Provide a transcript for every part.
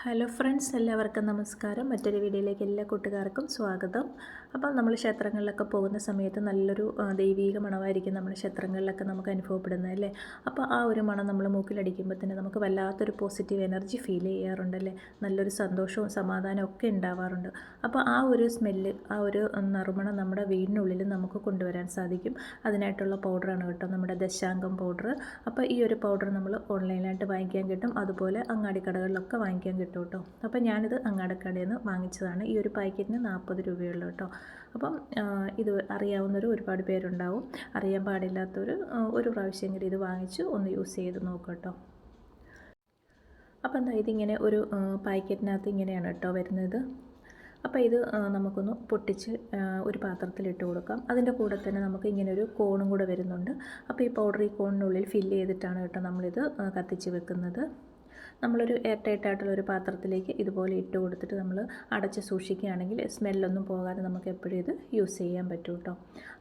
Hello friends, എല്ലാവർക്കും നമസ്കാരം. മറ്റൊരു വീഡിയോയിലേക്ക് എല്ലാ കൂട്ടുകാർക്കും സ്വാഗതം. അപ്പോൾ നമ്മൾ ക്ഷേത്രങ്ങളിലൊക്കെ പോകുന്ന സമയത്ത് നല്ലൊരു ദൈവീക മണമായിരിക്കും നമ്മുടെ ക്ഷേത്രങ്ങളിലൊക്കെ നമുക്ക് അനുഭവപ്പെടുന്നത് അല്ലേ. അപ്പോൾ ആ ഒരു മണം നമ്മൾ മൂക്കിലടിക്കുമ്പോൾ തന്നെ നമുക്ക് വല്ലാത്തൊരു പോസിറ്റീവ് എനർജി ഫീൽ ചെയ്യാറുണ്ടല്ലേ. നല്ലൊരു സന്തോഷവും സമാധാനവും ഒക്കെ ഉണ്ടാവാറുണ്ട്. അപ്പോൾ ആ ഒരു സ്മെല്ല്, ആ ഒരു നറുമണം നമ്മുടെ വീടിനുള്ളിൽ നമുക്ക് കൊണ്ടുവരാൻ സാധിക്കും. അതിനായിട്ടുള്ള പൗഡറാണ് കേട്ടോ നമ്മുടെ ദശാംഗം പൗഡർ. അപ്പോൾ ഈ ഒരു പൗഡർ നമ്മൾ ഓൺലൈനായിട്ട് വാങ്ങിക്കാൻ കിട്ടും, അതുപോലെ അങ്ങാടിക്കടകളിലൊക്കെ വാങ്ങിക്കാൻ കിട്ടും കേട്ടോ. അപ്പോൾ ഞാനിത് അങ്ങാടിക്കടയിൽ നിന്ന് വാങ്ങിച്ചതാണ്. ഈ ഒരു പാക്കറ്റിന് 40 രൂപയുള്ളൂ കേട്ടോ. അപ്പം ഇത് അറിയാവുന്നവർ ഒരുപാട് പേരുണ്ടാവും, അറിയാൻ പാടില്ലാത്തവർ ഒരു പ്രാവശ്യമെങ്കിലും ഇത് വാങ്ങിച്ച് ഒന്ന് യൂസ് ചെയ്ത് നോക്കാം കേട്ടോ. അപ്പോൾ എന്താ ഇതിങ്ങനെ ഒരു പാക്കറ്റിനകത്ത് ഇങ്ങനെയാണ് കേട്ടോ വരുന്നത്. അപ്പോൾ ഇത് നമുക്കൊന്ന് പൊട്ടിച്ച് ഒരു പാത്രത്തിലിട്ട് കൊടുക്കാം. അതിൻ്റെ കൂടെ തന്നെ നമുക്ക് ഇങ്ങനെ ഒരു കോണും കൂടെ വരുന്നുണ്ട്. അപ്പോൾ ഈ പൗഡർ ഈ കോണിനുള്ളിൽ ഫില്ല് ചെയ്തിട്ടാണ് കേട്ടോ നമ്മളിത് കത്തിച്ച് വെക്കുന്നത്. നമ്മളൊരു എയർ ടൈറ്റ് ആയിട്ടുള്ള ഒരു പാത്രത്തിലേക്ക് ഇതുപോലെ ഇട്ട് കൊടുത്തിട്ട് നമ്മൾ അടച്ച് സൂക്ഷിക്കുകയാണെങ്കിൽ സ്മെല്ലൊന്നും പോകാതെ നമുക്ക് എപ്പോഴും ഇത് യൂസ് ചെയ്യാൻ പറ്റും കേട്ടോ.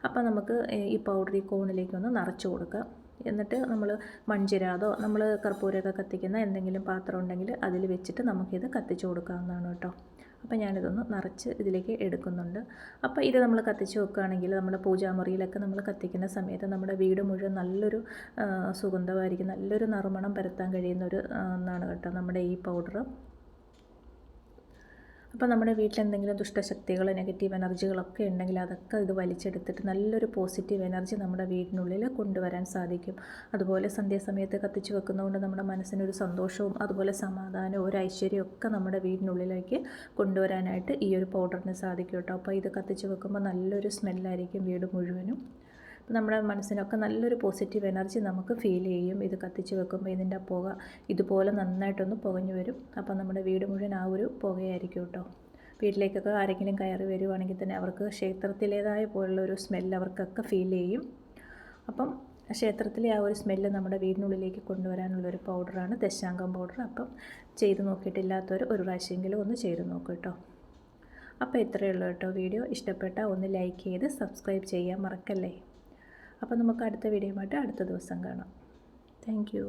അപ്പോൾ നമുക്ക് ഈ പൗഡർ ഈ കോണിലേക്കൊന്ന് നിറച്ച് കൊടുക്കാം. എന്നിട്ട് നമ്മൾ മൺചിരാതോ നമ്മൾ കർപ്പൂരമൊക്കെ കത്തിക്കുന്ന എന്തെങ്കിലും പാത്രം ഉണ്ടെങ്കിൽ അതിൽ വെച്ചിട്ട് നമുക്കിത് കത്തിച്ച് കൊടുക്കാവുന്നതാണ് കേട്ടോ. അപ്പോൾ ഞാനിതൊന്ന് നിറച്ച് ഇതിലേക്ക് എടുക്കുന്നുണ്ട്. അപ്പോൾ ഇത് നമ്മൾ കത്തിച്ച് വെക്കുകയാണെങ്കിൽ നമ്മുടെ പൂജാമുറിയിലൊക്കെ നമ്മൾ കത്തിക്കുന്ന സമയത്ത് നമ്മുടെ വീട് മുഴുവൻ നല്ലൊരു സുഗന്ധമായിരിക്കും, നല്ലൊരു നറുമണം പരത്താൻ കഴിയുന്ന ഒരു ഒന്നാണ് കേട്ടോ നമ്മുടെ ഈ പൗഡർ. അപ്പോൾ നമ്മുടെ വീട്ടിൽ എന്തെങ്കിലും ദുഷ്ടശക്തികൾ, നെഗറ്റീവ് എനർജികളൊക്കെ ഉണ്ടെങ്കിൽ അതൊക്കെ ഇത് വലിച്ചെടുത്തിട്ട് നല്ലൊരു പോസിറ്റീവ് എനർജി നമ്മുടെ വീടിനുള്ളിൽ കൊണ്ടുവരാൻ സാധിക്കും. അതുപോലെ സന്ധ്യാസമയത്ത് കത്തിച്ച് വെക്കുന്നതുകൊണ്ട് നമ്മുടെ മനസ്സിനൊരു സന്തോഷവും അതുപോലെ സമാധാനവും ഒരു ഐശ്വര്യവും ഒക്കെ നമ്മുടെ വീടിനുള്ളിലേക്ക് കൊണ്ടുവരാനായിട്ട് ഈ ഒരു പൗഡറിന് സാധിക്കും കേട്ടോ. അപ്പോൾ ഇത് കത്തിച്ച് വെക്കുമ്പോൾ നല്ലൊരു സ്മെല്ലായിരിക്കും വീട് മുഴുവനും. നമ്മുടെ മനസ്സിനൊക്കെ നല്ലൊരു പോസിറ്റീവ് എനർജി നമുക്ക് ഫീൽ ചെയ്യും. ഇത് കത്തിച്ച് വെക്കുമ്പോൾ ഇതിൻ്റെ പുക ഇതുപോലെ നന്നായിട്ടൊന്ന് പുകഞ്ഞു വരും. അപ്പോൾ നമ്മുടെ വീട് മുഴുവൻ ആ ഒരു പുകയായിരിക്കും കേട്ടോ. വീട്ടിലേക്കൊക്കെ ആരെങ്കിലും കയറി വരുവാണെങ്കിൽ തന്നെ അവർക്ക് ക്ഷേത്രത്തിലേതായ പോലുള്ളൊരു സ്മെല്ല് അവർക്കൊക്കെ ഫീൽ ചെയ്യും. അപ്പം ക്ഷേത്രത്തിലെ ആ ഒരു സ്മെല്ല് നമ്മുടെ വീടിനുള്ളിലേക്ക് കൊണ്ടുവരാനുള്ളൊരു പൗഡറാണ് ദശാംഗം പൗഡർ. അപ്പം ചെയ്ത് നോക്കിയിട്ടില്ലാത്തവർ ഒരു പ്രാവശ്യമെങ്കിലും ഒന്ന് ചെയ്ത് നോക്കൂ കേട്ടോ. അപ്പോൾ ഇത്രയേ ഉള്ളൂ കേട്ടോ. വീഡിയോ ഇഷ്ടപ്പെട്ടാൽ ഒന്ന് ലൈക്ക് ചെയ്ത് സബ്സ്ക്രൈബ് ചെയ്യാൻ മറക്കല്ലേ. അപ്പോൾ നമുക്ക് അടുത്ത വീഡിയോയുമായിട്ട് അടുത്ത ദിവസം കാണാം. Thank you.